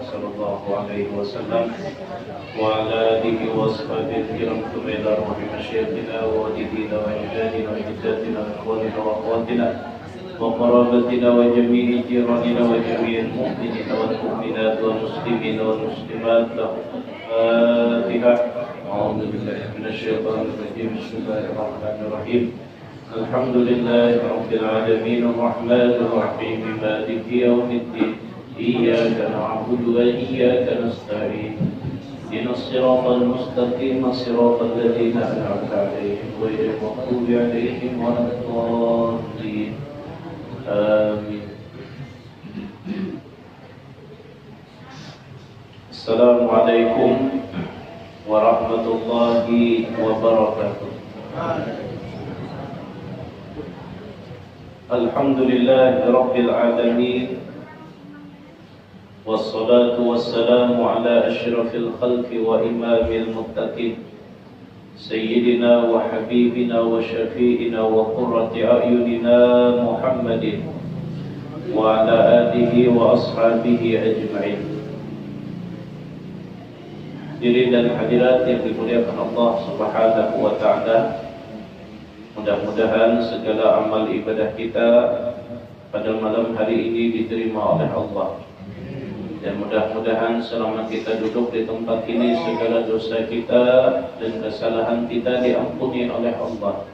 Sallallahu alaihi wasallam wa ala alihi wa sahbihi kiram tumela rahmi masyayikhina wa walidina wa ajdadina wa jaddatina wa ikhwanina wa akhwatina wa qarabatina wa jami'i jiranina wa jami'il mu'minina wal mu'minat wal muslimina wal muslimat Al-Fatihah. A'udzu billahi minasy syaithanir rajim. Bismillahirrahmanirrahim. Alhamdulillahi rabbil alamin arrahmanir rahim maliki yaumiddin. إياك نعبد وإياك نستعين اهدنا الصراط المستقيم صراط الذين أنعمت عليهم غير المغضوب عليهم ولا الضالين آمين. السلام عليكم ورحمة الله وبركاته. الحمد لله رب العالمين والصلاة والسلام على أشرف الخلق وإمام المتقين سيدنا وحبيبنا وشفيئنا وقرة أعيننا محمد وعلى آله وأصحابه أجمعين. Hadirin dan hadirat yang dimuliakan Allah Subhanahu wa taala, mudah-mudahan segala amal ibadah kita pada malam hari ini diterima oleh Allah. Dan mudah-mudahan selama kita duduk di tempat ini segala dosa kita dan kesalahan kita diampuni oleh Allah.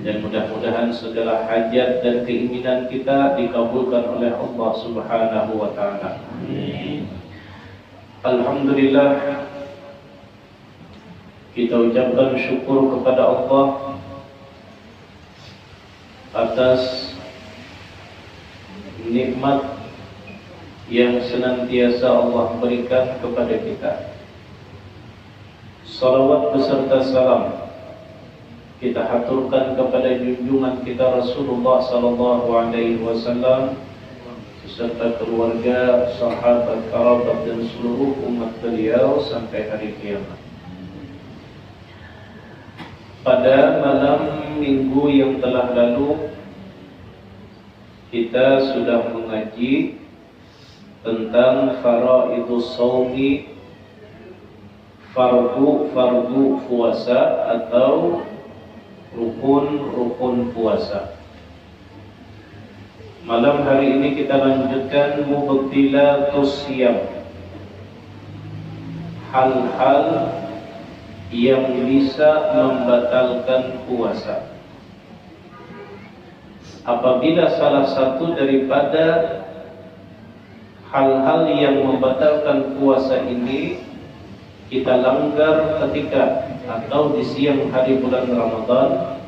Dan mudah-mudahan segala hajat dan keinginan kita dikabulkan oleh Allah Subhanahu wa taala. Alhamdulillah, kita ucapkan syukur kepada Allah atas nikmat yang senantiasa Allah berikan kepada kita. Salawat beserta salam kita haturkan kepada junjungan kita Rasulullah sallallahu alaihi wasallam beserta keluarga, sahabat, kerabat dan seluruh umat beliau sampai hari kiamat. Pada malam minggu yang telah lalu kita sudah mengaji tentang faraidus shaumi, fardu puasa atau rukun puasa. Malam hari ini kita lanjutkan mubtilatus shiyam, hal-hal yang bisa membatalkan puasa. Apabila salah satu daripada hal-hal yang membatalkan puasa ini kita langgar ketika atau di siang hari bulan Ramadan,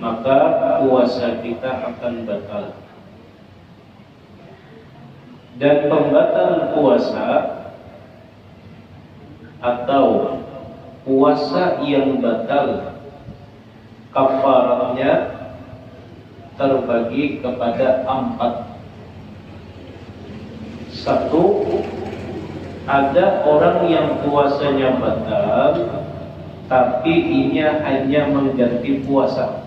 maka puasa kita akan batal. Dan pembatal puasa atau puasa yang batal kafaratnya terbagi kepada 4. Satu, ada orang yang puasanya batal tapi ia hanya mengganti puasa.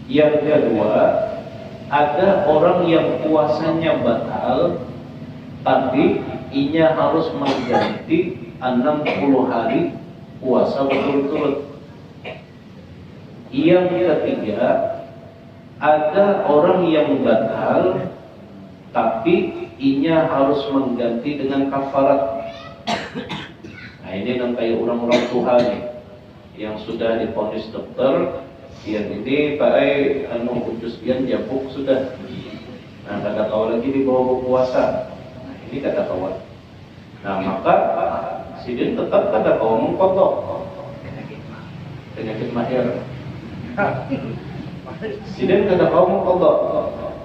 Yang kedua, ada orang yang puasanya batal tapi ia harus mengganti 60 hari puasa berturut-turut. Yang ketiga, ada orang yang batal tapi inya harus mengganti dengan kafarat. Nah, ini kan kayak orang-orang tua nih yang sudah divonis dokter, yang ini Pak khusus pian jabuk sudah. Nah, kata tahu lagi di bawah puasa. Nah, ini kata kawan. Nah, maka sidin tetap kata kawan mengkodok penyakit mahir. Sidin kata kawan mengkodok.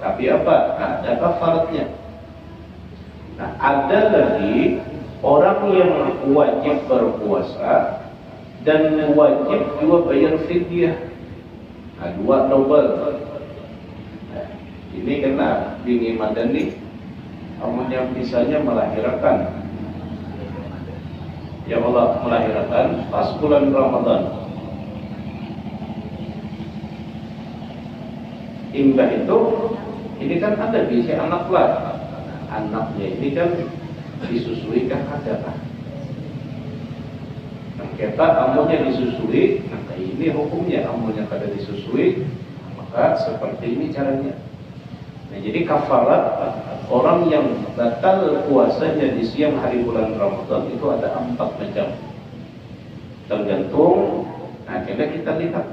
Tapi apa? Ada kafaratnya. Nah, ada lagi orang yang wajib berpuasa dan wajib juga bayar fidyah. Nah, dua double. Nah, ini kena bini madani yang bisanya melahirkan. Ya Allah melahirkan pas bulan Ramadan. Imbah itu, ini kan ada bisi anak lah. Anaknya ini kan disusui kan ada kan. Nah, kita amunnya disusui, nah ini hukumnya amunnya kada disusui, maka seperti ini caranya. Nah, jadi kafarat orang yang batal puasanya di siang hari bulan Ramadan itu ada 4 macam. Tergantung, nah kita lihat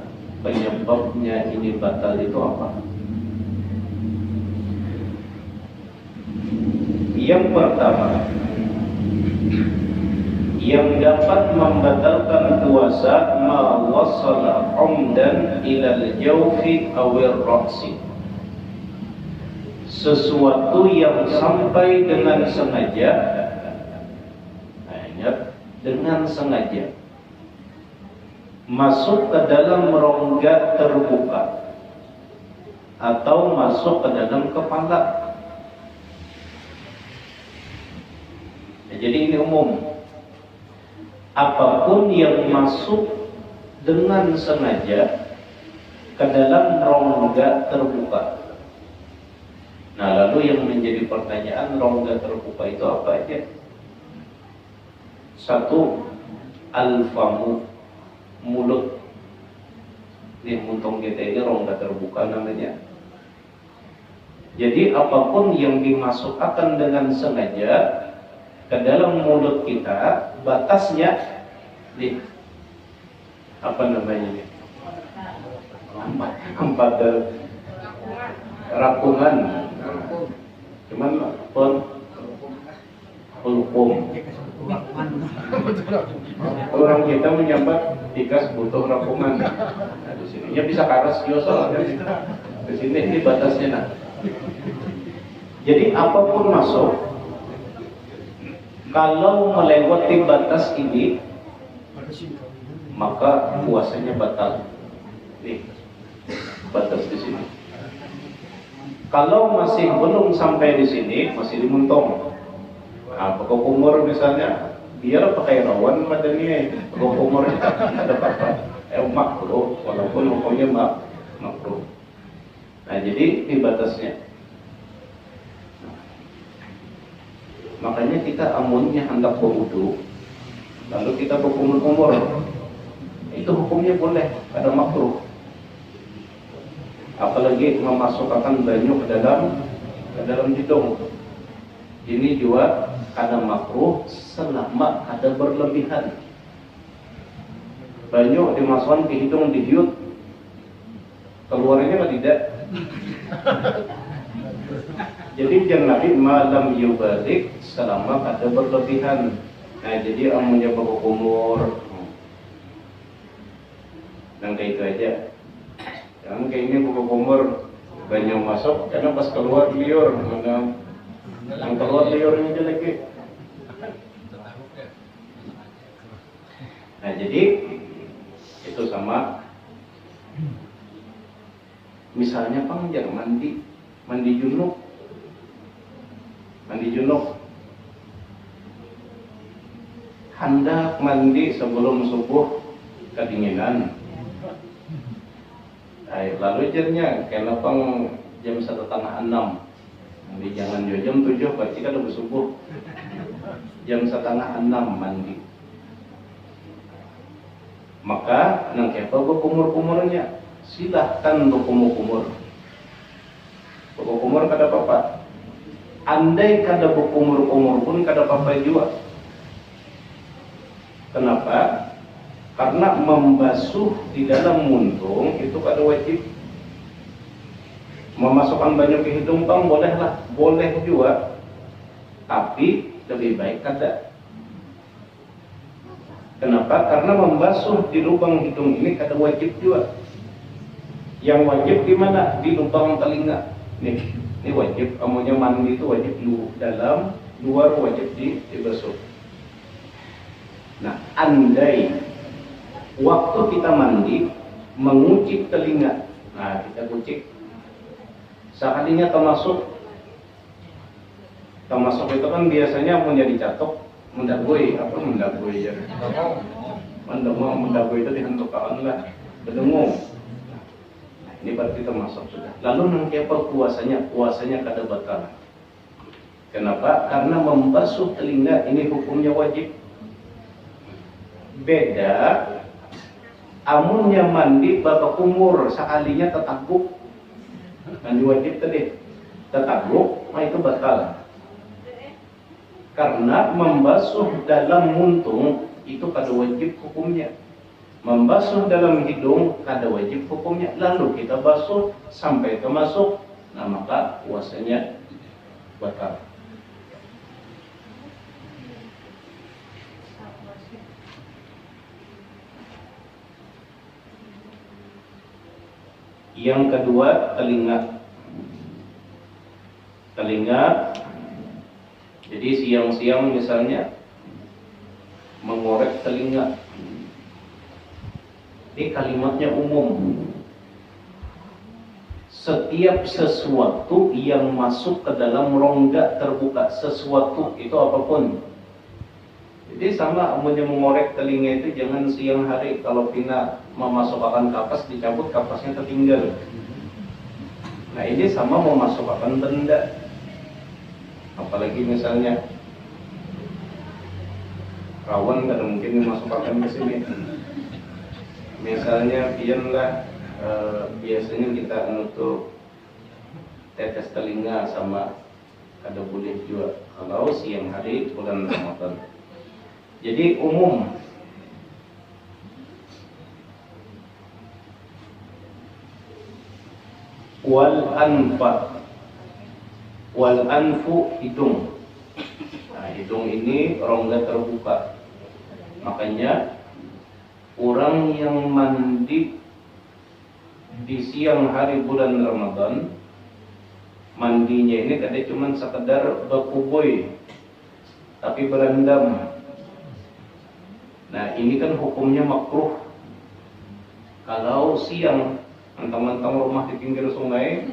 penyebabnya ini batal itu apa. Yang pertama, yang dapat membatalkan puasa ma wasala umdan ilal jawfi awir ra'si, sesuatu yang sampai dengan sengaja. Nah, ingat, dengan sengaja masuk ke dalam rongga terbuka atau masuk ke dalam kepala. Nah, jadi ini umum, apapun yang masuk dengan sengaja ke dalam rongga terbuka. Nah, lalu yang menjadi pertanyaan, rongga terbuka itu apa aja? 1, al-famu, mulut. Ini muntung kita ini rongga terbuka namanya. Jadi apapun yang dimasukkan dengan sengaja ke dalam mulut kita, batasnya di apa namanya ini? Empat rakungan. Cuman pelupung. Orang kita menyambat tikas butuh rakungan. Nah, di sini ya bisa karas biasa. Di sini ini batasnya nah. Jadi apapun masuk, kalau melewati batas ini, maka puasanya batal. Nih, batas di sini. Kalau masih belum sampai di sini, masih di muntung. Nah, pokok umur misalnya, biar pakai rawan madani, pokok umur ada apa-apa. Makruh, walaupun hukumnya makruh. Nah, jadi ini batasnya. Makanya kita amunnya hendak berwudu, lalu kita berkumur-kumur, itu hukumnya boleh, ada makruh. Apalagi memasukkan banyu ke dalam hidung, ini juga ada makruh selama ada berlebihan. Banyu dimasukkan ke hidung, dihiut, keluarnya mah tidak. Jadi jangan Nabi malam yubalik selama ada berlebihan. Nah, jadi amunnya berkumur, dan kayak itu aja. Jangan kayak ini berkumur banyak masuk, karena pas keluar liur, mana yang keluar liurnya aja lagi. Nah, jadi itu sama. Misalnya panjang mandi junub. Hendak mandi sebelum subuh kedinginan. Lalu jernya kena pang jam 5:30. Jadi jangan jam 7 pasti kan udah subuh. Jam 5:30 mandi. Maka nang kepa berkumur-kumurnya, silahkan berkumur-kumur. Berkumur kada apa-apa. Andai kada berkumur-kumur pun kada apa-apa juga. Kenapa? Karena membasuh di dalam muntung itu kada wajib. Memasukkan banyu ke hidung bang bolehlah, boleh juga. Tapi lebih baik kada. Kenapa? Karena membasuh di lubang hidung ini kada wajib juga. Yang wajib di mana? Di lubang telinga. Ini wajib. Amunnya mandi itu wajib dalam, luar wajib dibasuh. Nah, andai Waktu kita mandi, mengucik telinga. Nah, kita kucik. Sekalinya termasuk itu kan biasanya menjadi catok, mendagoi, apa mendagoi ya? Mendagoi itu dihentukan lah, berdengung. Ini berarti termasuk sudah. Lalu nanti apa puasanya? Puasanya kada batal. Kenapa? Karena membasuh telinga ini hukumnya wajib. Beda amunnya mandi babak umur sekalinya tetaguk, mandi wajib tadi tetaguk, nah itu batal karena membasuh dalam muntung itu kada wajib hukumnya, membasuh dalam hidung kada wajib hukumnya, lalu kita basuh sampai termasuk, nah maka puasanya batal. Yang kedua, telinga. Jadi siang-siang misalnya mengorek telinga. Ini kalimatnya umum. Setiap sesuatu yang masuk ke dalam rongga terbuka, sesuatu itu apapun. Jadi sama amunnya mengorek telinga itu jangan siang hari, kalau pina memasukkan kapas dicabut, kapasnya tertinggal. Nah ini sama memasukkan benda, apalagi misalnya rawan kada mungkin memasukkan ke sini. Misalnya pianlah biasanya kita nutup tetes telinga sama kada boleh juga kalau siang hari bulan Ramadan. Jadi umum. Wal anfu hidung. Nah, hidung ini rongga terbuka. Makanya orang yang mandi di siang hari bulan Ramadan, mandinya ini kada cuma sekedar berkuboy, tapi berendam. Nah ini kan hukumnya makruh. Kalau siang mentang-mentang rumah di pinggir sungai,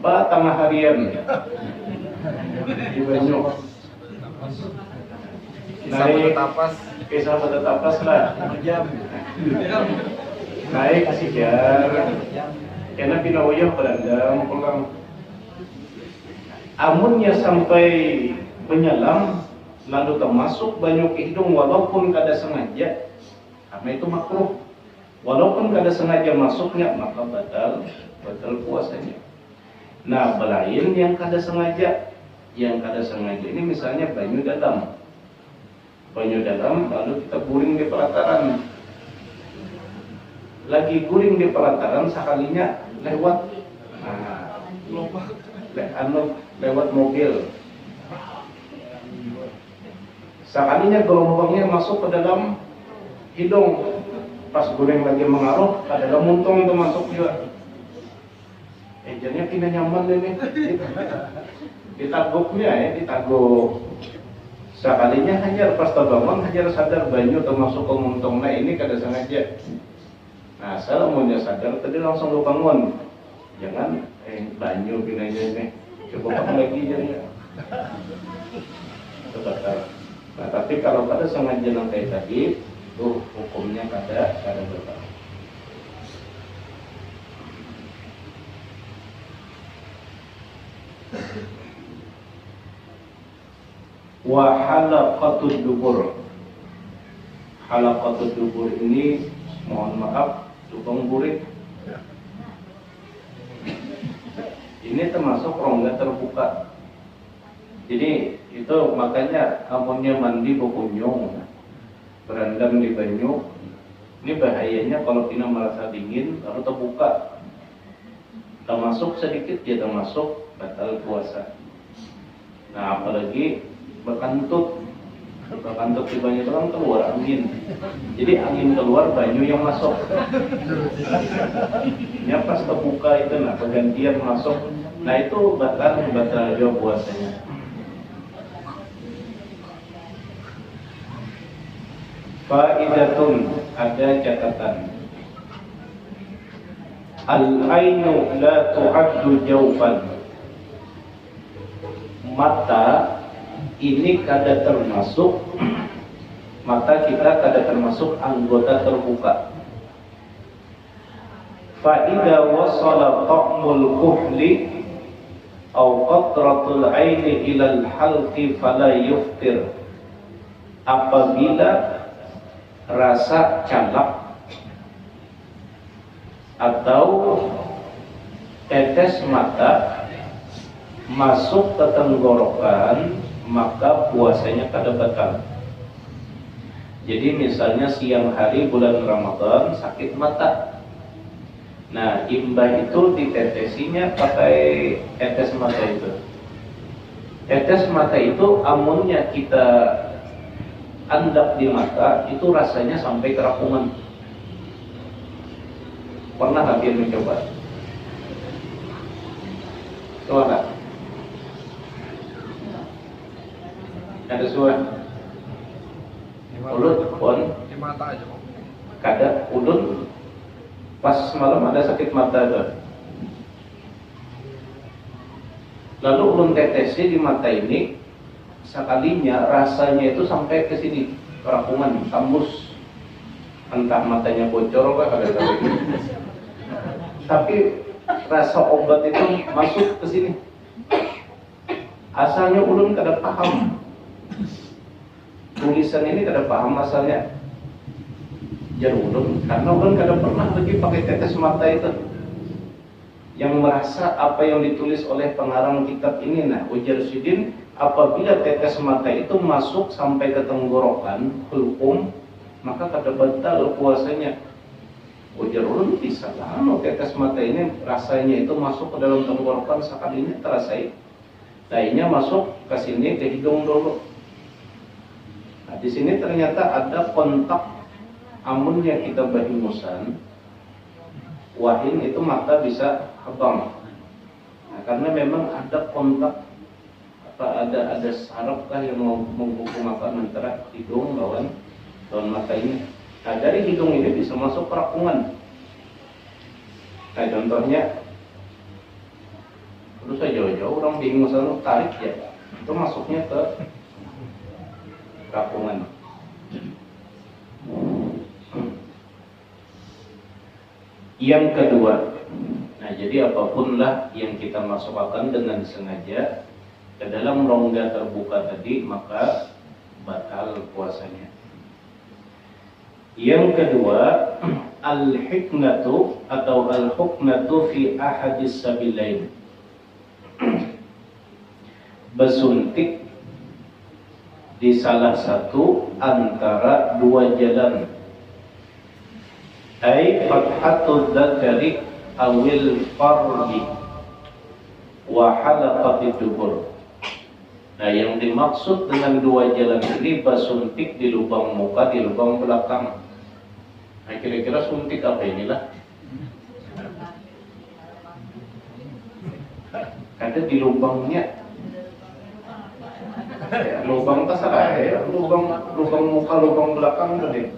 tengah harian di Banyu naik kisah tapas lah, naik sijar karena pinawayah berendam pulang. Amunnya sampai menyelam lalu termasuk banyu ke hidung walaupun kada sengaja, karena itu makruh. Walaupun kada sengaja masuknya maka batal puasanya. Nah belain yang kada sengaja, ini misalnya banyu dalam lalu kita guring di pelataran, lagi guring di pelataran sekalinya lewat lewat mobil, sekalinya gelombangnya masuk ke dalam hidung, pas goreng lagi mengaruh ke dalam muntung itu masuk juga. Jadinya kena nyaman ini. Ditaguknya ditaguk. Sekalinya hajar pas terbangun hajar sadar banyu termasuk ke muntung. Nah ini kada sengaja. Nah saya mau sadar tadi langsung lu bangun. Jangan banyu pinanya ini. Coba kamu lagi jadinya. Nah tapi kalau kada sengaja kayak tadi, tuh hukumnya kada berkah. Wa halaqatud dubur. Halaqatud dubur ini mohon maaf lubang burik. Ini termasuk rongga terbuka. Jadi itu makanya amunnya mandi berkunjung, berendam di banyu, ini bahayanya kalau kita merasa dingin lalu terbuka, termasuk sedikit dia termasuk batal puasa. Nah apalagi berkantut di banyu itu kan keluar angin, jadi angin keluar banyu yang masuk. Ya pas terbuka itu nah pergantian masuk, nah itu batal juga puasanya. Faidatun, ada catatan. Al-ainu la tu'addu jawfan. Mata ini kada termasuk, mata kita kada termasuk anggota terbuka. Fa idza wasala ta'mul kuhli aw qatratul aini ila al-halqi fala yuftir. Apabila rasa calak atau tetes mata masuk ke tenggorokan, maka puasanya kada batal. Jadi misalnya siang hari bulan Ramadan sakit mata, nah imbah itu ditetesinya pakai tetes mata itu. Tetes mata itu amunnya kita andap di mata itu rasanya sampai kerapungan. Pernah hampir mencoba? Coba tak? Ada suara? Ulun pun di mata aja kok. kada ulun pas malam ada sakit mata tuh. Lalu ulun tetesi di mata ini, sekalinya rasanya itu sampai ke sini, kerapungan, tembus. Entah matanya bocor apa kada tahu. Tapi rasa obat itu masuk ke sini. Asalnya ulun kada paham. Tulisan ini kada paham asalnya. Jar ulun, karena ulun kada pernah lagi pakai tetes mata itu. Yang merasa apa yang ditulis oleh pengarang kitab ini, nah ujar Sidin, apabila tetes mata itu masuk sampai ke tenggorokan, hulqum, maka kada batal puasanya. Ujar ulun bisa lah, tetes mata ini rasanya itu masuk ke dalam tenggorokan sekalinya terasai, lainnya masuk ke sini ke hidung dulu. Nah, di sini ternyata ada kontak amun yang kita bahingusan, wahin itu mata bisa habang. Nah, karena memang ada kontak ada saraf lah yang menghubung antara hidung lawan mata ini. Nah, dari hidung ini bisa masuk kerapungan. Nah, contohnya, terus saya jauh-jauh orang bingung selalu tarik ya, itu masuknya ke kerapungan. Yang kedua, nah jadi apapun lah yang kita masukkan dengan sengaja ke dalam rongga terbuka tadi, maka batal puasanya. Yang kedua, al-hikmatu atau al-hukmatu fi ahadis sabilain. Bersuntik di salah satu antara dua jalan. Ai fathatul dzakari awil farji wa halaqatid dubur. Nah, yang dimaksud dengan dua jalan ini bersuntik di lubang muka, di lubang belakang. Nah, kira-kira suntik apa inilah? Ada di lubangnya. Ya, lubang tas salah ya, lubang muka, lubang belakang tadi.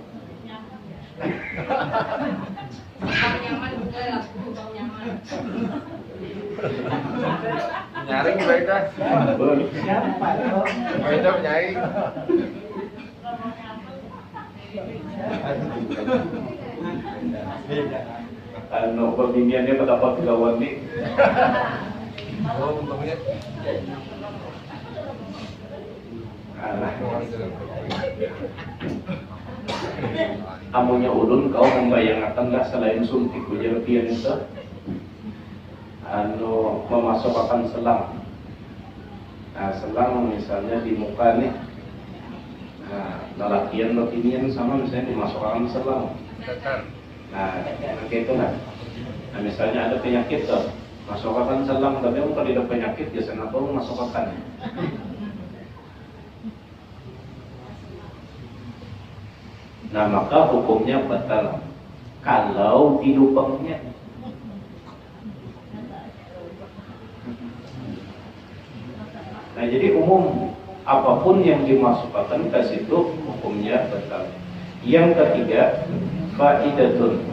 Lubang nyaman juga ya, lubang nyaman. Nyaring mereka. Mereka menyaring. Ano pembimbingannya pendapat kawan nih? Oh, untungnya. Amunya ulun kau membayangkan lah selain suntik ujar pian itu, memasukkan selang. Nah, selang misalnya di muka nih. Nah, lelakian lelakian sama misalnya dimasukkan selang. Nah, kayak gitu lah. Nah, misalnya ada penyakit tuh, masukkan selang, tapi kalau ada penyakit biasanya apa masukkan. Nah, maka hukumnya batal kalau di lubangnya. Nah, jadi umum apapun yang dimasukkan ke situ hukumnya batal. Yang ketiga, faidatun.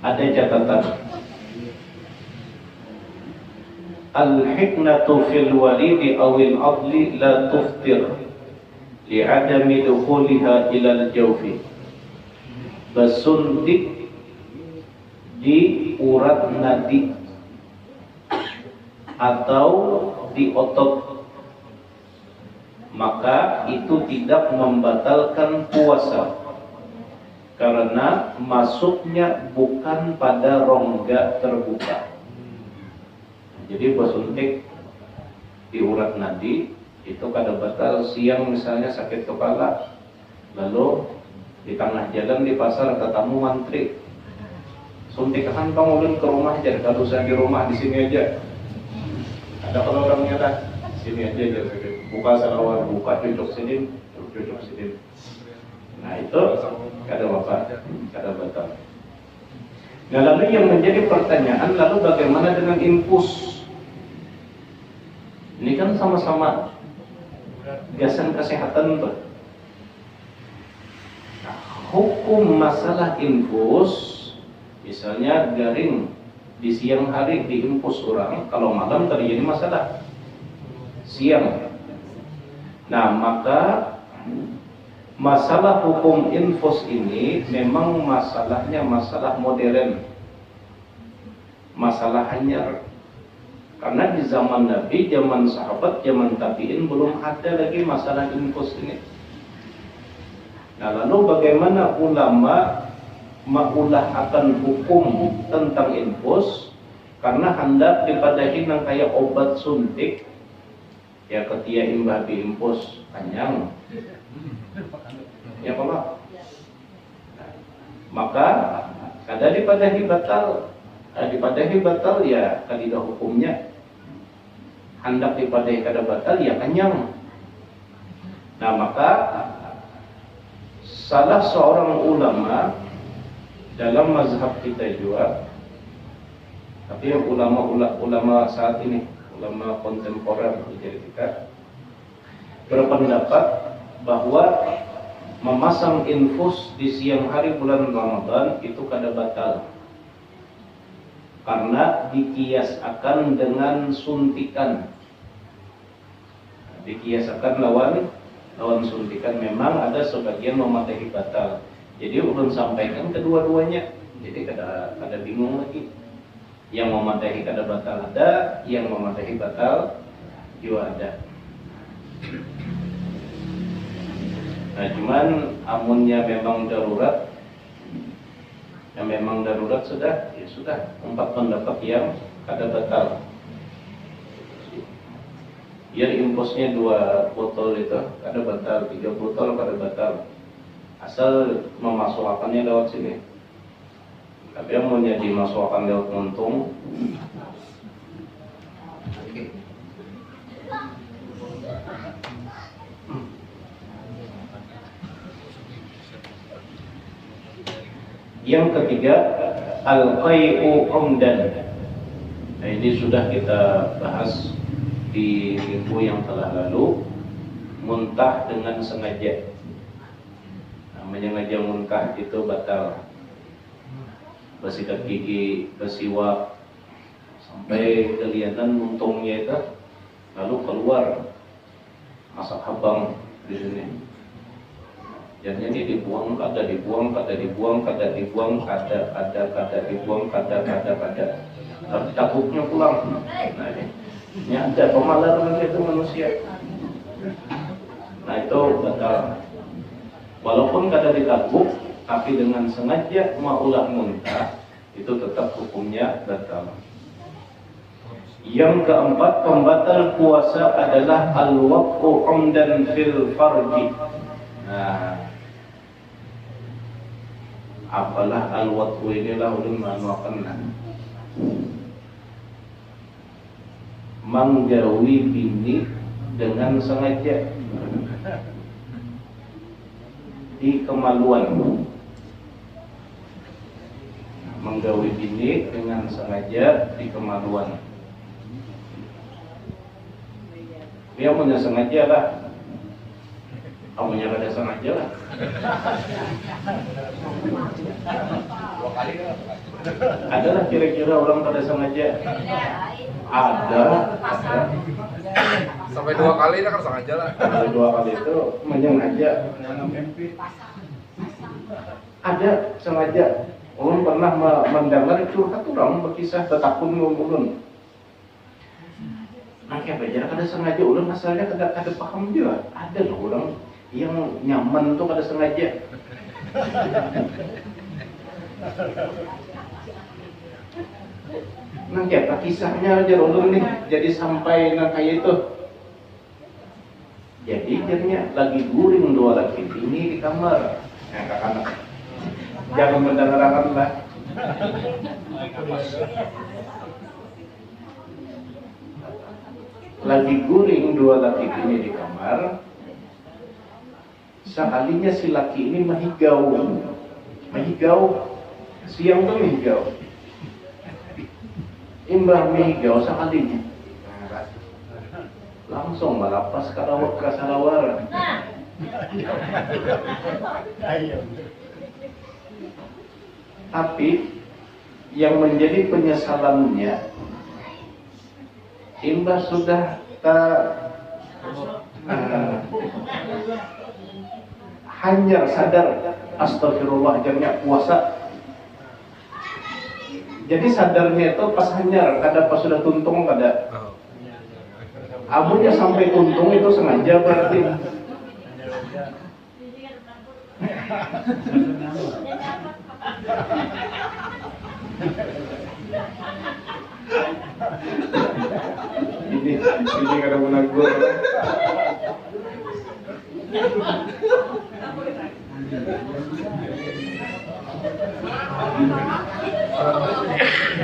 Ada catatan. Al-hiknatu fil walidi awil adli la tuftir li'adami dukhuliha ilal jawfi. Bersuntik di urat nadi atau di otot, maka itu tidak membatalkan puasa karena masuknya bukan pada rongga terbuka. Jadi bersuntik di urat nadi itu kada batal. Siang misalnya sakit kepala, lalu di tengah jalan di pasar ketemu mantri, suntikan bang ulun ke rumah aja, kalau saya di rumah di sini aja. Ada kalau orangnya dah sini aja, buka salawat, buka cucuk sini, cucuk sini. Nah itu kada apa, kada batal. Nah lalu yang menjadi pertanyaan, lalu bagaimana dengan infus? Ini kan sama-sama gasan kesehatan tuh. Nah, hukum masalah infus, misalnya garing di siang hari diinfus orang, kalau malam terjadi masalah siang. Nah maka masalah hukum infus ini memang masalahnya masalah modern, masalah hanyar. Karena di zaman Nabi, zaman sahabat, zaman tabi'in belum ada lagi masalah infus ini. Nah lalu bagaimana ulama mengulah akan hukum tentang infus? Karena hendak dipadahi nang kayak obat suntik, ya ketia imbah di infus panjang. Ya kalau maka kada dipadahi batal, ya kadidah hukumnya. Hendak dipadahi kada batal, ya kenyang. Nah maka salah seorang ulama dalam mazhab kita juga, tapi yang ulama saat ini, ulama kontemporer kita, berpendapat bahwa memasang infus di siang hari bulan Ramadan itu kada batal karena dikiasakan dengan suntikan, dikiasakan lawan suntikan. Memang ada sebagian mematahi batal, jadi ulun sampaikan kedua-duanya, jadi kada bingung lagi. Yang mematahi kada batal ada, yang mematahi batal juga ada. Nah cuman amunnya memang darurat, yang memang darurat sudah, ya sudah, 4 pendapat yang kada batal. Ya infusnya 2 botol itu kada batal, 3 botol kada batal, asal memasukkannya lewat sini. Tapi yang mau dimasukkan lewat muntung, yang ketiga, al-qai'u umdan. Nah ini sudah kita bahas di minggu yang telah lalu. Muntah dengan sengaja, namanya muntah itu batal. Bersikat gigi, bersiwak, sampai kelihatan muntungnya itu, lalu keluar asap habang di sini. Jadinya ini dibuang, kada dibuang, tapi takutnya pulang. Nah ini ada pemalaran itu manusia. Nah itu batal. Walaupun kada ditabuk, tapi dengan sengaja maulah muntah, itu tetap hukumnya batal. Yang keempat, pembatal puasa adalah al-waqfu umdan fil farji. Nah, apalah al-waqfu inilah ulun manuakanlah menggawi bini dengan sengaja di kemaluan, menggawi bini dengan sengaja di kemaluan. Dia punya sengaja lah, Kamu yang ada sengaja lah. 2 kali kan? Ada lah kira-kira orang pada sengaja. Ada. Sampai 2 kali kan sengaja lah. Ada 2 kali itu menyengaja. Ada sengaja. Ulun pernah mendengar curhat orang berkisah tetakun ulun. Makanya belajar kada sengaja ulun asalnya kada paham juga. Ada loh orang yang nyaman tuh kada sengaja. Nah kayak kisahnya aja ulun nih jadi sampai nah kayak itu. Jadi jadinya lagi guring 2 laki ini di kamar. Nah kakak jangan mendengarkan lah. Lagi guring 2 laki ini di kamar. Sekalinya si laki ini mahigau, siang tuh mahigau. Imbah mahigau sekalinya, langsung melapas kalawak ke salawar. Tapi yang menjadi penyesalannya, imbah sudah hanyar sadar, astagfirullah jamnya puasa. Jadi sadarnya itu pas hanyar, kada pas sudah tuntung kada. Abunya sampai tuntung itu sengaja berarti. Ini kada menagur.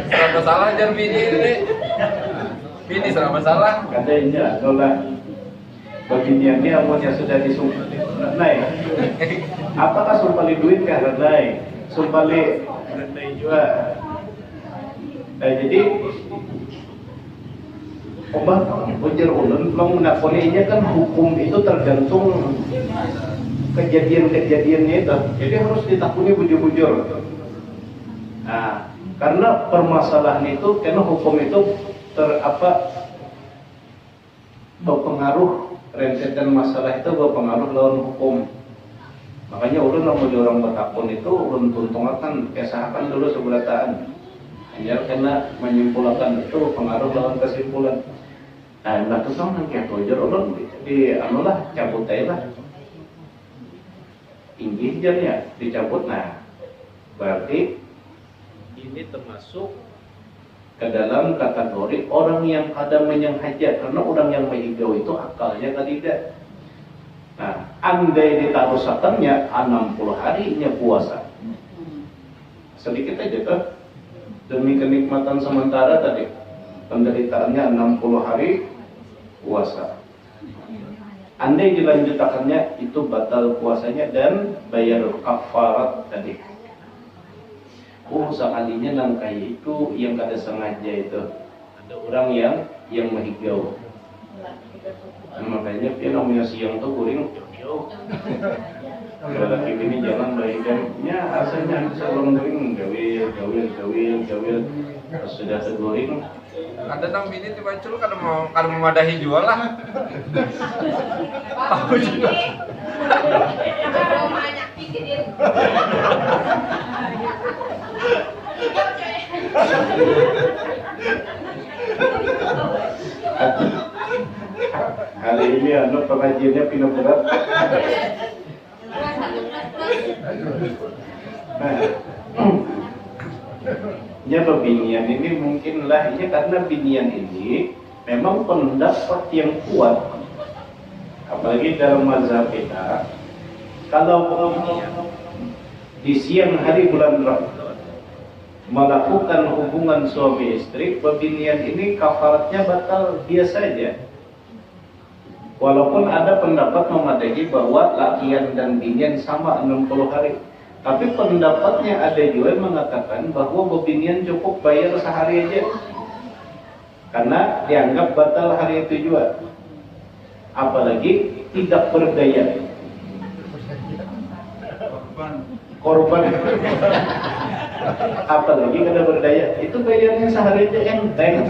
Serba salah jangan bini ini. Bini serba salah. Katanya adalah bagian dia amunnya sudah disumpah naik. Apakah sumpali duit kah naik? Sumpali naik juga. Jadi obat ujar ulun mengakoninya kan hukum itu tergantung kejadian-kejadiannya itu. Jadi harus ditakuni bujur-bujur. Nah, karena permasalahan itu, karena hukum itu berpengaruh, rentetan masalah itu berpengaruh lawan hukum. Makanya ulun mau orang bertakun itu ulun tuntungakan kesahakan dulu sebelataan. Hanya karena menyimpulkan itu pengaruh lawan kesimpulan. Nah, batu tong nang kiat wajar ulun di anulah cabut aja lah. Inggih jamnya dicabut. Nah, berarti ini termasuk ke dalam kategori orang yang kada menyengaja, karena orang yang menghigau itu akalnya tidak. Nah, andai ditarusakannya 60 harinya puasa. Sedikit aja tuh. Demi kenikmatan sementara tadi, penderitaannya 60 hari puasa. Andai dilanjutakannya itu batal puasanya dan bayar kafarat tadi. Sekalinya nang kayak itu yang kada sengaja itu. Ada orang yang menghigau. Nah, makanya dia namanya siang tuh kuring jauh. Kalau laki ini jangan baiknya asalnya sebelum kuring gawil. Sudah terguring. Ada nang bini tiba culu kada mau memadahi jual lah. Apa juga? Kalau banyak pikirin. Kali ini pengajiannya pindah berat. Ya binian ini mungkinlah ini karena binian ini memang pendapat yang kuat, apalagi dalam mazhab kita. Kalau di siang hari bulan Ramadan melakukan hubungan suami istri, pebinian ini kafaratnya batal biasa saja. Walaupun ada pendapat memadai bahwa lakian dan binian sama 60 hari. Tapi pendapatnya ada juga yang mengatakan bahwa bebinian cukup bayar sehari aja. Karena dianggap batal hari itu juga. Apalagi tidak berdaya. Apalagi kada berdaya, itu bayarnya sehari aja enteng.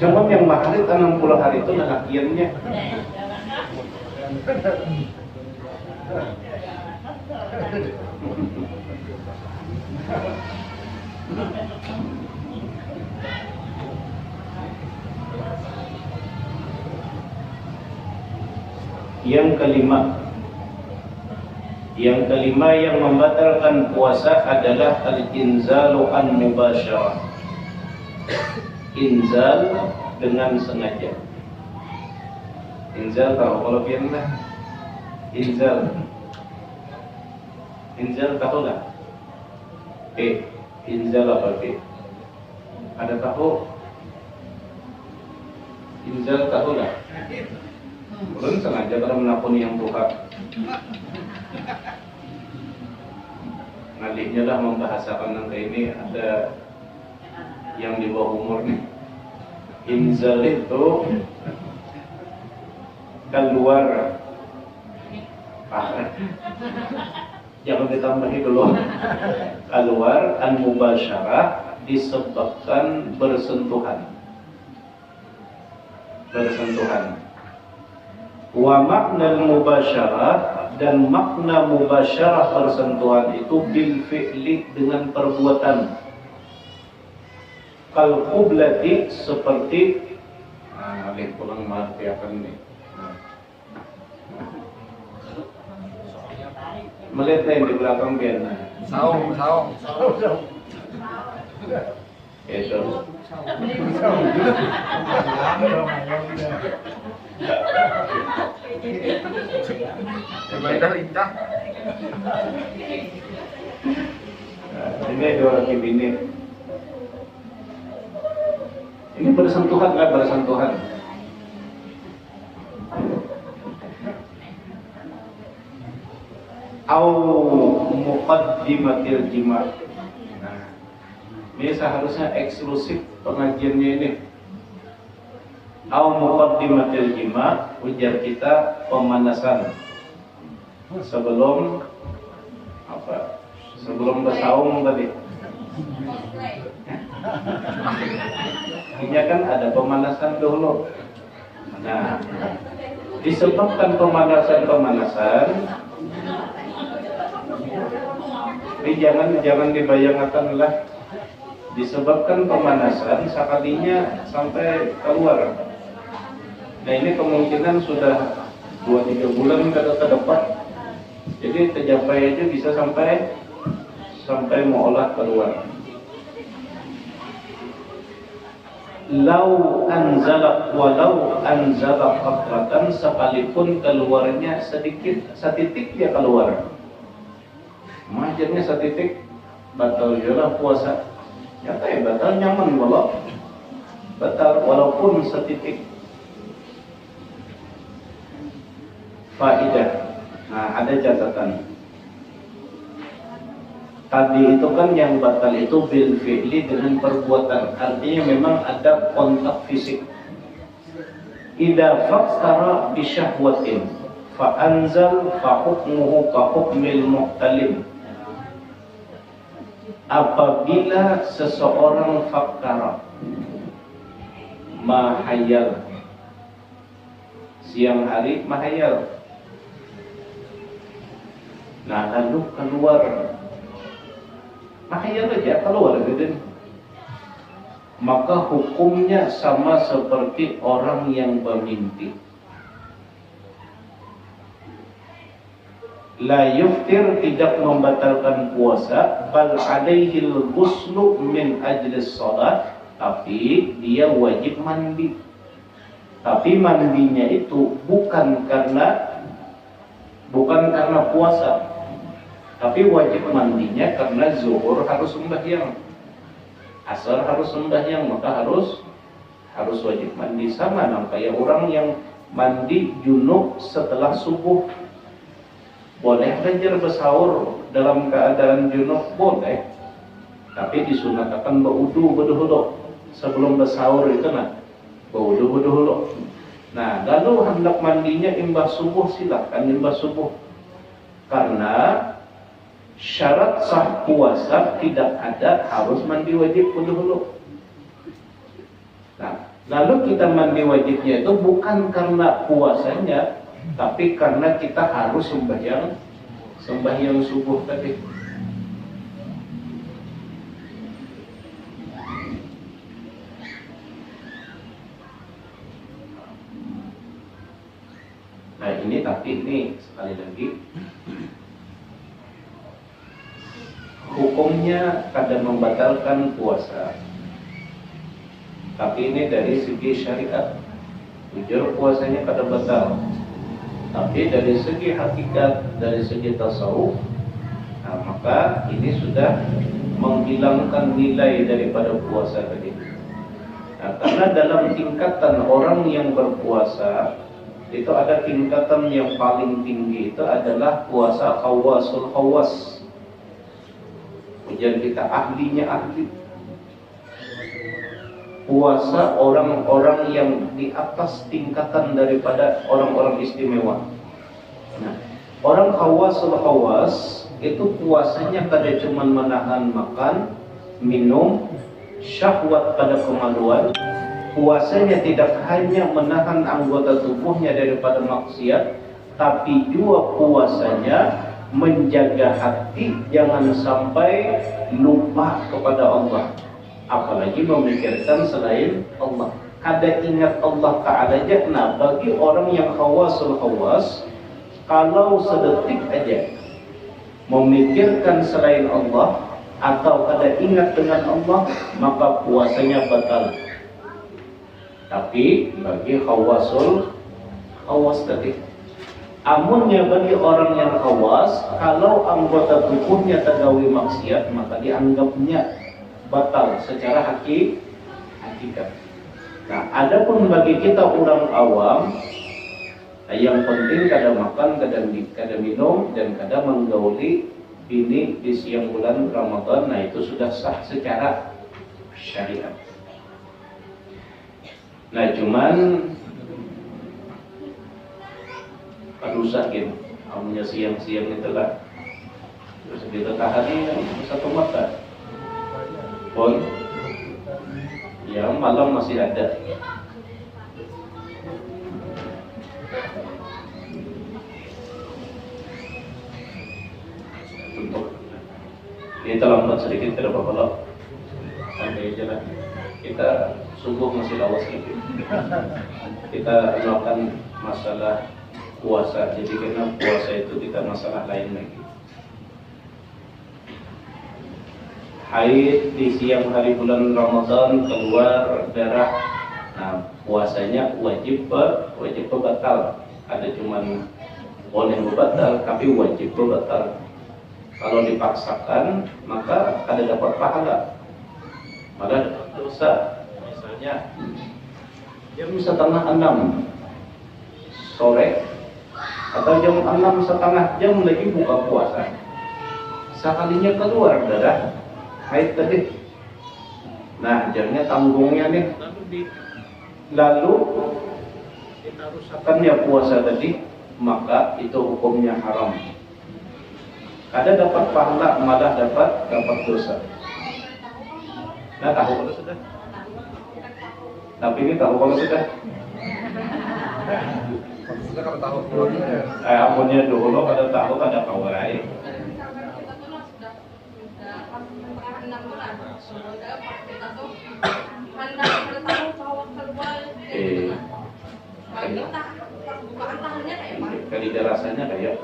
Cuma yang mahal itu 60 hari itu nah akhirnya. Yang kelima yang membatalkan puasa adalah al-inzalu an mubasyarah. Inzal dengan sengaja. Inzal tahu kalau biarlah. Inzal tahu lah. Inzal apa Ada tahu? Inzal tahu lah. Belum sengaja kalau menakuni yang Tuhan. Ngadiknya lah membahasakan nangka ini ada yang di bawah umur nih. Inzal itu keluar. Jangan ditambahi dulu. Keluar an-mubasyarah disebabkan bersentuhan. Wa makna mubasyarah dan makna mubasyarah bersentuhan itu bil fi'li dengan perbuatan. Kal qiblati seperti alih pulang mengartikan ini. Melihat yang di belakang biar Saung. itu. Lintah. Ini dua laki bini. Ini bersentuhan nggak bersentuhan? Au muqaddimatil jima'. Nah, ini seharusnya eksklusif pengajiannya ini. Au muqaddimatil jima', ujar kita pemanasan sebelum apa? Sebelum bersaung tadi. Ini kan ada pemanasan dulu. Nah, disebabkan pemanasan. Tapi jangan dibayangkan lah. Disebabkan pemanasan sekalinya sampai keluar. Nah ini kemungkinan sudah 2-3 bulan ke depan. Jadi tercapai aja bisa sampai mau olah keluar. Walau anzala qatratan, sekalipun keluarnya sedikit, setitik dia keluar. Majernya setitik batal juga puasa. Nyata ya batal, nyaman walau batal walaupun setitik. Faidah. Nah, ada catatan. Tadi itu kan yang batal itu bil fi'li dengan perbuatan. Artinya memang ada kontak fisik. Idza faktara bi syahwatin fa anzal fa hukmuhu ka hukmil muhtalim. Apabila seseorang faktara mahayal, siang hari mahayal, nah lalu keluar mahayal aja keluar gitu, maka hukumnya sama seperti orang yang bermimpi. La yuftir, tidak membatalkan puasa, bal alaihil ghuslu min ajlis salat, tapi dia wajib mandi. Tapi mandinya itu bukan karena puasa, tapi wajib mandinya karena zuhur harus sembahyang, asar harus sembahyang, maka harus wajib mandi. Sama kayak orang yang mandi junub setelah subuh. Boleh belajar bersaur dalam keadaan junub, boleh, tapi disunatkan berwudu dulu sebelum bersaur itu berwudu dulu. Nah, lalu hendak mandinya imbas subuh, silakan imbas subuh, karena syarat sah puasa tidak ada harus mandi wajib dulu. Nah, lalu kita mandi wajibnya itu bukan karena puasanya, tapi karena kita harus sembahyang subuh tadi. Nah ini tapi ini sekali lagi hukumnya kadang membatalkan puasa. Tapi ini dari segi syariat, jujur puasanya kadang batal. Tapi dari segi hakikat, dari segi tasawuf, nah, maka ini sudah menghilangkan nilai daripada puasa tadi. Nah, karena dalam tingkatan orang yang berpuasa itu ada tingkatan yang paling tinggi, itu adalah puasa khawasul khawas. Ujian kita ahlinya ahli. Puasa orang-orang yang di atas tingkatan daripada orang-orang istimewa. Nah, orang khawasul khawas itu puasanya kada cuma menahan makan, minum, syahwat pada kemaluan. Puasanya tidak hanya menahan anggota tubuhnya daripada maksiat, tapi juga puasanya menjaga hati jangan sampai lupa kepada Allah, apalagi memikirkan selain Allah. Kada ingat Allah Ta'ala aja. Nah, bagi orang yang khawasul khawas, kalau sedetik aja memikirkan selain Allah atau kada ingat dengan Allah, maka puasanya batal. Tapi bagi khawasul khawas tadi, amunnya bagi orang yang khawas, kalau anggota tubuhnya tergawi maksiat, maka dianggapnya batal secara hakikat. Nah, adapun bagi kita orang awam, yang penting kada makan, kada minum, dan kada menggauli bini di siang bulan Ramadan, nah itu sudah sah secara syariat. Nah, cuman kadusakin, amunnya siang-siang itulah terus kita tahani satu mata. Pun ya malam masih ada. Untuk ini terlambat sedikit tidak apa-apa. Santai aja lah. Kita subuh masih lawas lagi. Kita melakukan masalah puasa. Jadi karena puasa itu kita masalah lain lagi. Haid di siang hari bulan Ramadan keluar darah, nah puasanya wajib batal. Ada cuman boleh batal, tapi wajib batal. Kalau dipaksakan maka ada dapat pahala, malah dapat dosa. Misalnya jam 5:30 sore atau jam 6:30 jam lagi buka puasa, sekalinya keluar darah haid tadi. Nah, jamnya tanggungnya nih. Lalu kita rusakkannya puasa tadi, maka itu hukumnya haram. Ada dapat pahala, malah dapat dosa. Nah, tahu kalau sudah. Tapi ini tahu kalau sudah. Kita kalau tahu dulunya. Amunnya dulu kada tahu kada kawai. Kali rasanya kayak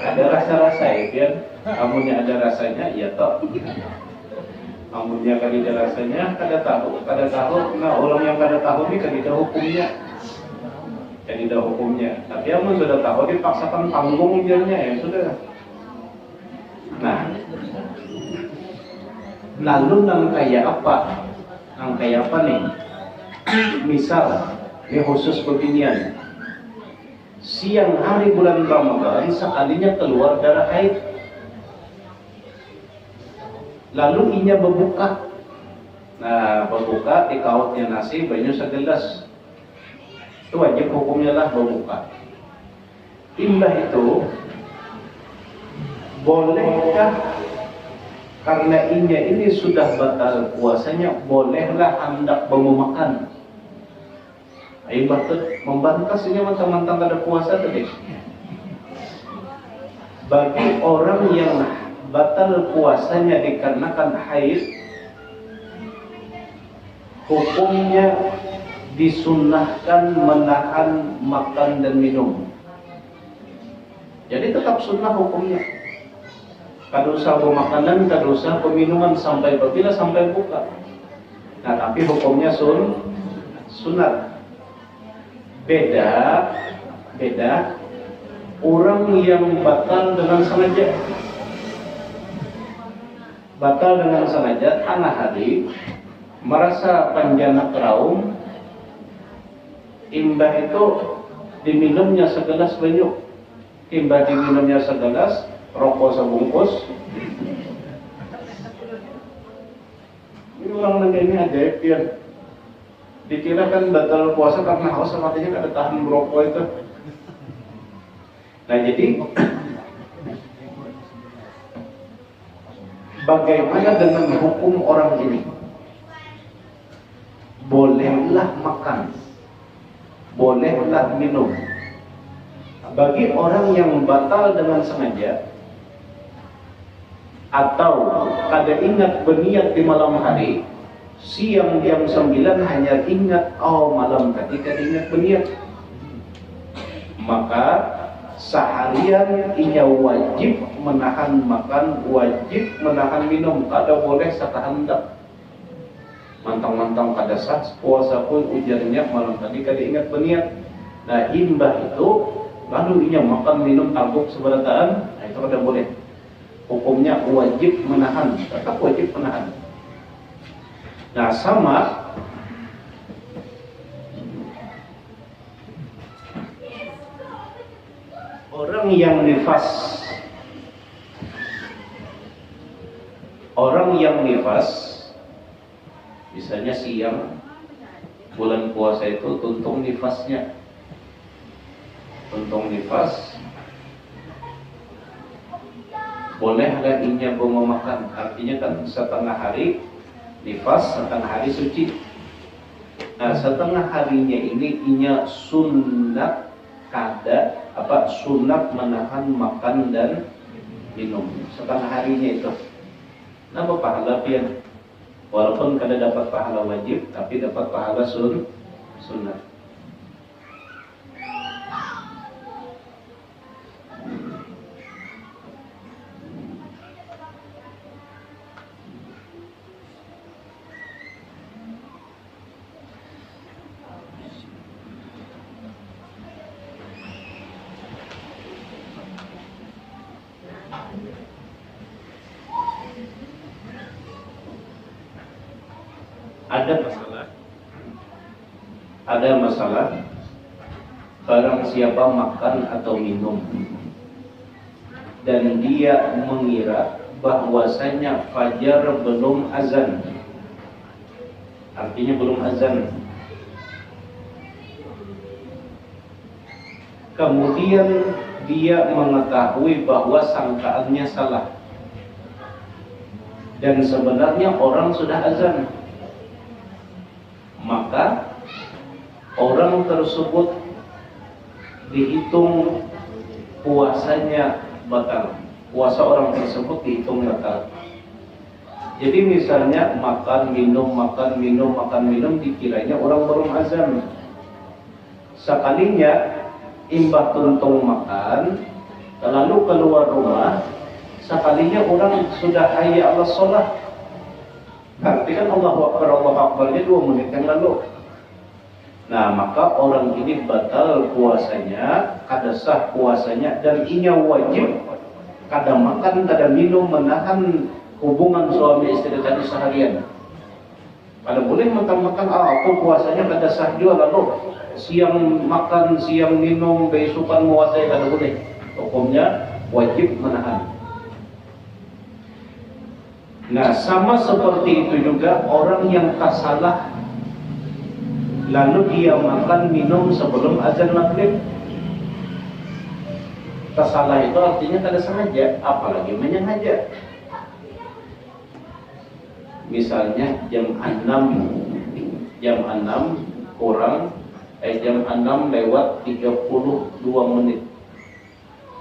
ada rasa-rasa ya, biar amunnya ada rasanya ya toh. Amunnya kali ada rasanya kada tahu. Nah, orang yang kada tahu ini kada hukumnya. Tapi amun sudah tahu dipaksakan tanggung jamnya ya sudah. Nah, lalu nang kayak apa? Nih? Misal, ini khusus beginian. Siang hari bulan Ramadan sekalinya keluar darah haid. Lalu inya berbuka. Nah, berbuka dikautnya nasi banyak segelas. Itu wajib hukumnya lah berbuka. imbah itu bolehkah karena ini sudah batal puasanya, bolehlah hendak memakan? Imbah itu membantah sehingga mentang-mentang ada puasa tadi. Bagi orang yang batal puasanya dikarenakan haid, hukumnya disunnahkan menahan makan dan minum. Jadi tetap sunnah hukumnya. Kada usah makanan, kada usah peminuman sampai bila sampai buka. Nah, tapi hukumnya sunat. Beda orang yang batal dengan sengaja. Batal dengan sengaja tengah hari merasa panjana keraum, imbah itu diminumnya segelas banyu, imbah diminumnya segelas rokok sebungkus. Ini orang negeri ini ajaib ya. Dikira kan batal puasa karena haus, artinya kada tahan merokok itu. Nah jadi bagaimana dengan hukum orang ini? Bolehlah makan, bolehlah minum. Bagi orang yang batal dengan sengaja atau kada ingat berniat di malam hari, siang jam 9 hanya ingat malam tadi kada ingat berniat, maka seharian ia wajib menahan makan, wajib menahan minum, kada boleh sakahandak. Mantang-mantang kada sah puasa pun ujarnya malam tadi kada ingat berniat. Nah imbah itu lalu ia makan minum tabuk seberataan, nah itu kada boleh. Hukumnya wajib menahan, tetap wajib menahan. Nah sama orang yang nifas, misalnya siang bulan puasa itu tuntung nifasnya, tuntung nifas, bolehlah inya memakan. Artinya kan setengah hari nifas, setengah hari suci. Nah setengah harinya ini inya sunat sunat menahan makan dan minum setengah harinya itu. Napa pahala pian? Walaupun kada dapat pahala wajib, tapi dapat pahala sunnah. Ada masalah barang siapa makan atau minum dan dia mengira bahwasanya fajar belum azan, artinya belum azan, kemudian dia mengetahui bahwa sangkaannya salah dan sebenarnya orang sudah azan, maka orang tersebut dihitung puasanya batal. Puasa orang tersebut dihitung batal. Jadi misalnya makan minum dikiranya orang belum azan. Sekalinya imbah tuntung makan, lalu keluar rumah, sekalinya orang sudah hayya 'alas shalah. Berarti kan Allahu Akbarnya 2 menit yang lalu. Nah maka orang ini batal puasanya, kada sah puasanya, dan inya wajib kada makan, kada minum, menahan hubungan suami istri tadi seharian. Kada boleh makan aku puasanya kada sah juga, lalu siang makan, siang minum, besokan muasai, kada boleh. Hukumnya wajib menahan. Nah sama seperti itu juga orang yang kasalah lalu dia makan minum sebelum azan maghrib. Tersalah itu artinya kada sengaja, apalagi menyengaja. Misalnya jam 6 kurang jam 6 lewat 32 menit.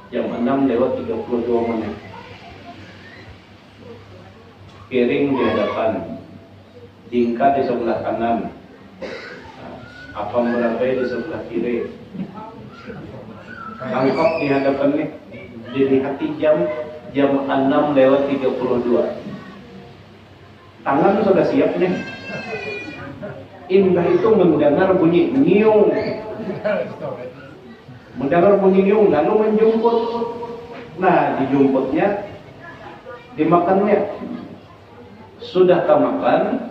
Jam 6 lewat 32 menit. Piring di hadapan, tingkat di sebelah kanan, apa merabai di sebelah kiri. Tangkap di hadapan nih, dilihati jam 6 lewat 32. Tangan sudah siap nih. Indah itu mendengar bunyi nyiung. Mendengar bunyi nyiung lalu menjemput. Nah, dijemputnya, dimakannya. Sudah makan,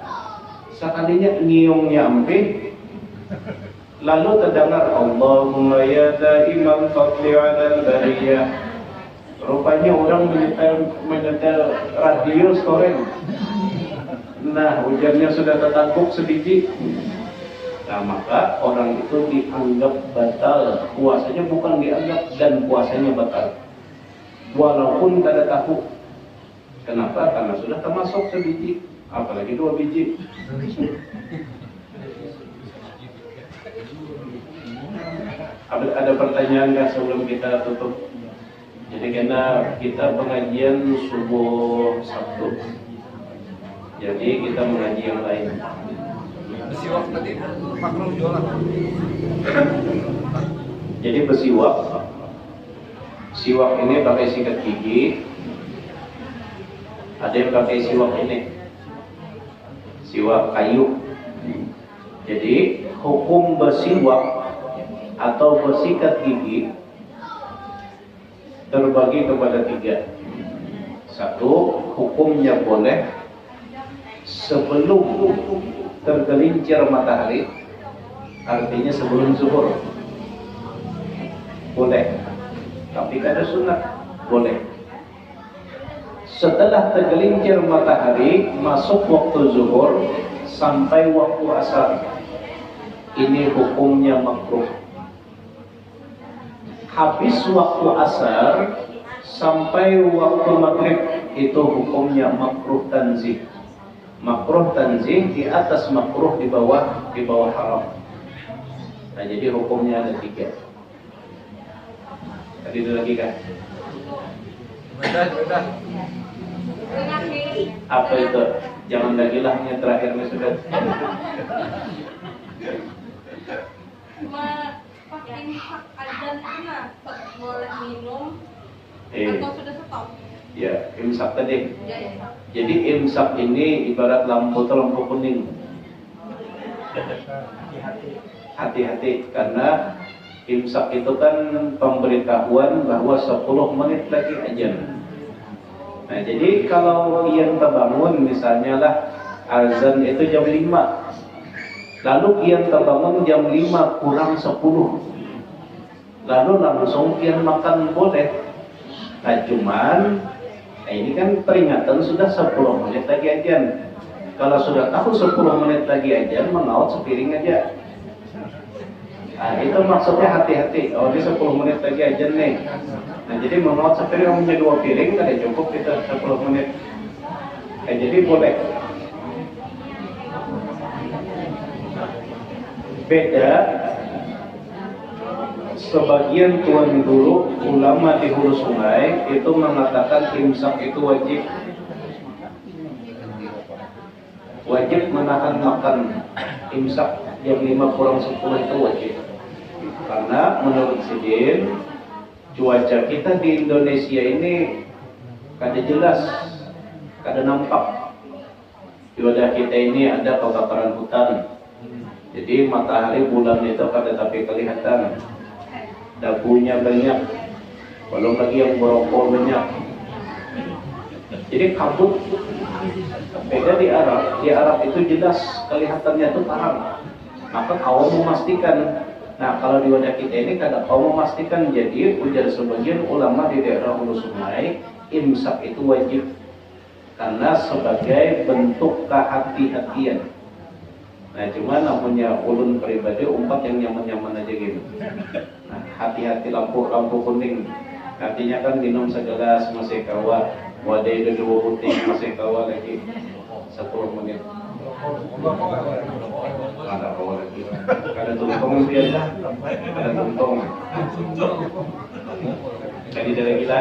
sekalinya nyiungnya ampe, lalu terdengar Allahumma ya daiman fadli ala bariyah. Rupanya orang menyetel radio sekarang. Nah, hujannya sudah tertangkup sedikit. Nah, maka orang itu dianggap batal. Puasanya bukan dianggap, dan puasanya batal. Walaupun kada tahu. Kenapa? Karena sudah termasuk sebiji, apalagi 2 biji. Ada pertanyaan nggak sebelum kita tutup? Jadi karena kita pengajian subuh Sabtu, jadi kita mengaji yang lain. Siwak tadi makhluk jualan. Jadi bersiwak. Siwak ini pakai sikat gigi. Ada yang pakai siwak ini, siwak kayu. Jadi hukum bersiwak atau bersikat gigi terbagi kepada 3. 1, hukumnya boleh sebelum tergelincir matahari, artinya sebelum zuhur. Boleh, tapi kada sunat, boleh. Setelah tergelincir matahari, masuk waktu zuhur sampai waktu asar, ini hukumnya makruh. Habis waktu asar sampai waktu maghrib, itu hukumnya makruh tanzih. Makruh tanzih di atas makruh, di bawah haram. Nah, jadi hukumnya ada 3. Tadi itu lagi kan? Sudah. Apa itu? Jangan lagi lah, yang terakhirnya sudah. Cuma pakai hak azan itu nah, boleh minum atau sudah stop? Ya, imsak tadi. Ya. Jadi imsak ini ibarat lampu kuning. Hati-hati, karena imsak itu kan pemberitahuan bahwa 10 menit lagi azan. Nah, jadi kalau kian terbangun, misalnya lah azan itu jam 5, lalu kian terbangun jam 5 kurang 10, lalu langsung kian makan boleh. Nah, cuman ini kan peringatan sudah 10 menit lagi azan. Kalau sudah tahu 10 menit lagi azan, mengaut sepiring aja. Nah, itu maksudnya hati-hati. Oh, ini 10 menit lagi azan nih. Nah, jadi mengaut sepiring, punya 2 piring, kada cukup kita 10 menit. Nah, jadi boleh. Beda, sebagian tuan guru ulama di hulu sungai itu mengatakan imsak itu wajib menahan makan. Imsak jam 5 kurang 10 itu wajib, karena menurut Sidin, cuaca kita di Indonesia ini kada jelas, kada nampak. Di wadah kita ini ada kebakaran hutan, jadi matahari bulan itu kada tapi kelihatan. Dagunya banyak, belum lagi yang berokol banyak. Jadi kabut. Beda di Arab. Di Arab itu jelas kelihatannya itu terang. Maka kau memastikan. Nah, kalau di wadah kita ini kada kau memastikan. Jadi ujar sebagian ulama di daerah hulu sungai, imsak itu wajib karena sebagai bentuk kehati-hatian. Nah, cuma namanya ulun pribadi umpat yang nyaman-nyaman aja gitu. Nah, hati-hati lampu kuning. Artinya kan minum segelas masih kawa, wadah dua putih masih kawa lagi 10 menit. Ada kawa lagi. Kada tuntong biasa, kada tuntong. Jadi dari kita.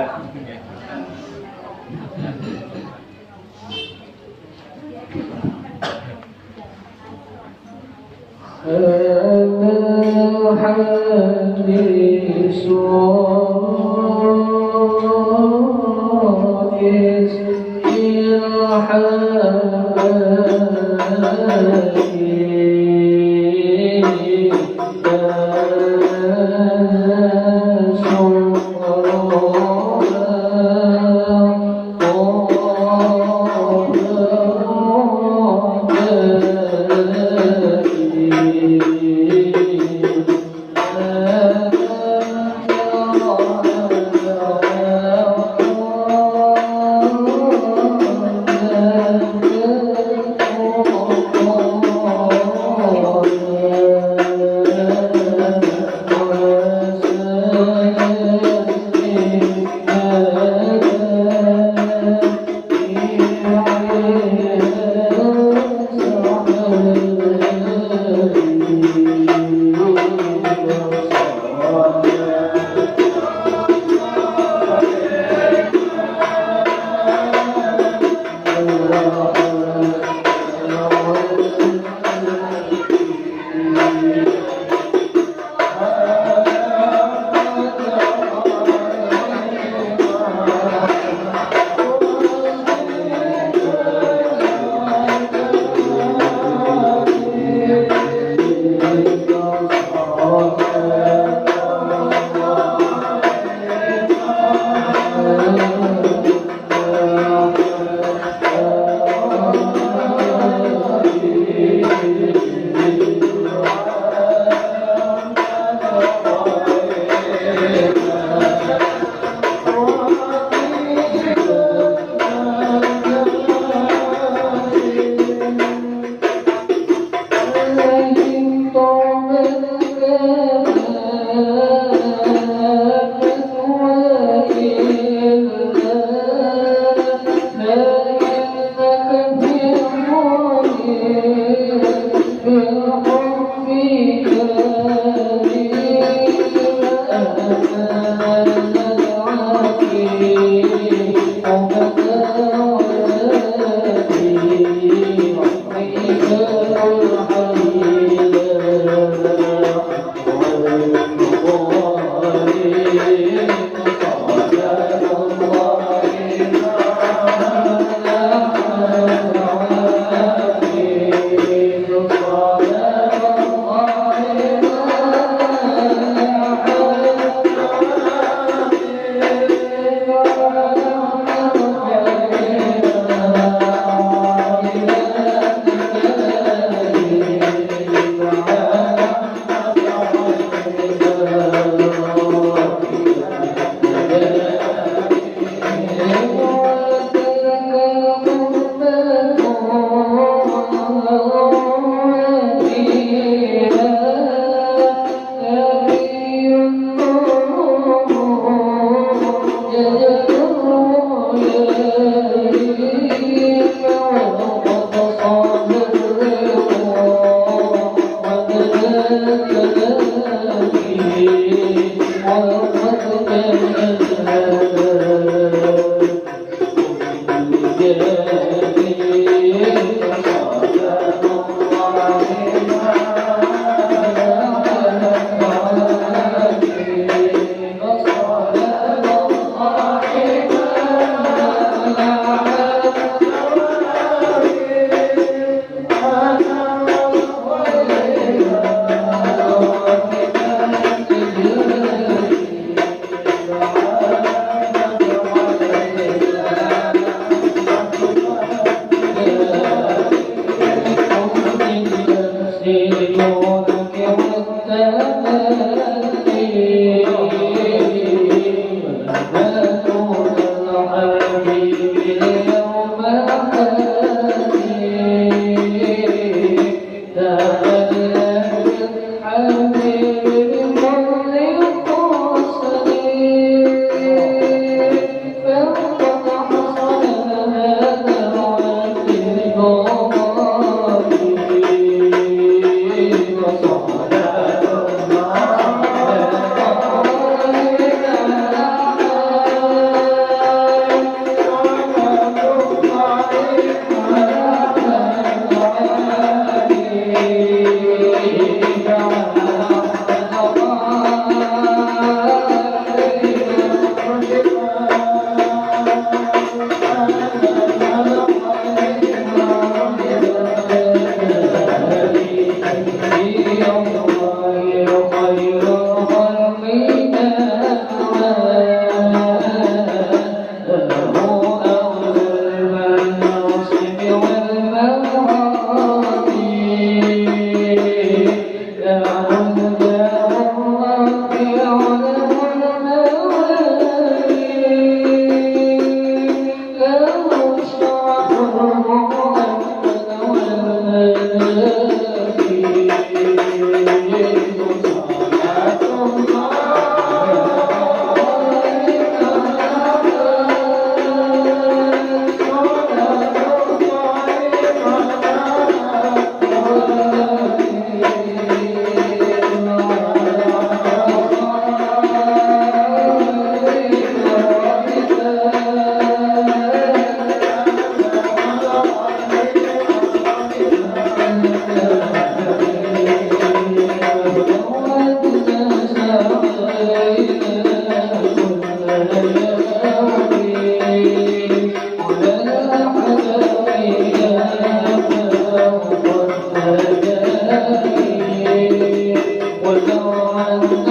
ولو